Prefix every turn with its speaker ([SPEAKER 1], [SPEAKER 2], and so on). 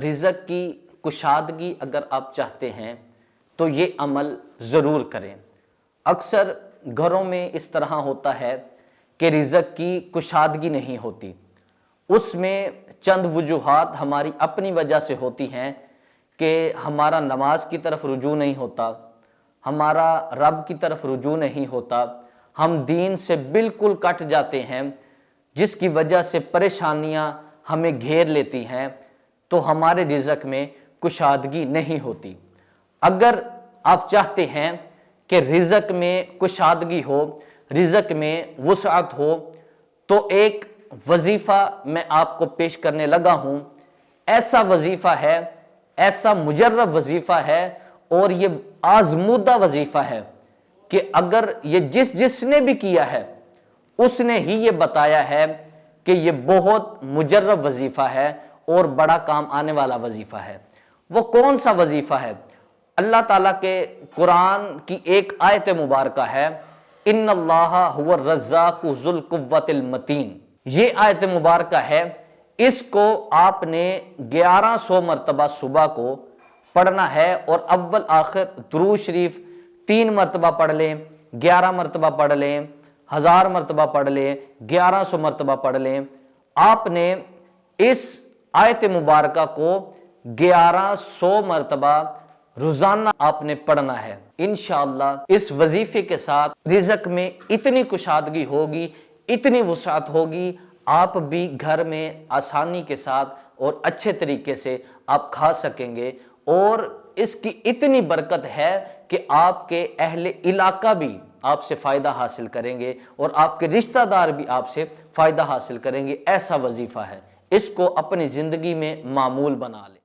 [SPEAKER 1] رزق کی کشادگی اگر آپ چاہتے ہیں تو یہ عمل ضرور کریں۔ اکثر گھروں میں اس طرح ہوتا ہے کہ رزق کی کشادگی نہیں ہوتی، اس میں چند وجوہات ہماری اپنی وجہ سے ہوتی ہیں کہ ہمارا نماز کی طرف رجوع نہیں ہوتا، ہمارا رب کی طرف رجوع نہیں ہوتا، ہم دین سے بالکل کٹ جاتے ہیں، جس کی وجہ سے پریشانیاں ہمیں گھیر لیتی ہیں، تو ہمارے رزق میں کشادگی نہیں ہوتی۔ اگر آپ چاہتے ہیں کہ رزق میں کشادگی ہو، رزق میں وسعت ہو، تو ایک وظیفہ میں آپ کو پیش کرنے لگا ہوں۔ ایسا وظیفہ ہے، ایسا مجرب وظیفہ ہے اور یہ آزمودہ وظیفہ ہے کہ اگر یہ جس نے بھی کیا ہے اس نے ہی یہ بتایا ہے کہ یہ بہت مجرب وظیفہ ہے اور بڑا کام آنے والا وظیفہ ہے۔ وہ کون سا وظیفہ ہے؟ اللہ تعالیٰ کے قرآن کی ایک آیت مبارکہ ہے، ان اللہ هو الرزاق ذو القوۃ المتین۔ یہ آیت مبارکہ ہے، اس کو آپ نے 1100 مرتبہ صبح کو پڑھنا ہے اور اول آخر درود شریف 3 مرتبہ پڑھ لیں، 11 مرتبہ پڑھ لیں، 1000 مرتبہ پڑھ لیں، 1100 مرتبہ پڑھ لیں۔ آپ نے اس آیت مبارکہ کو 1100 مرتبہ روزانہ آپ نے پڑھنا ہے۔ انشاءاللہ اس وظیفے کے ساتھ رزق میں اتنی کشادگی ہوگی، اتنی وسعت ہوگی، آپ بھی گھر میں آسانی کے ساتھ اور اچھے طریقے سے آپ کھا سکیں گے، اور اس کی اتنی برکت ہے کہ آپ کے اہل علاقہ بھی آپ سے فائدہ حاصل کریں گے اور آپ کے رشتہ دار بھی آپ سے فائدہ حاصل کریں گے۔ ایسا وظیفہ ہے، اس کو اپنی زندگی میں معمول بنا لیں۔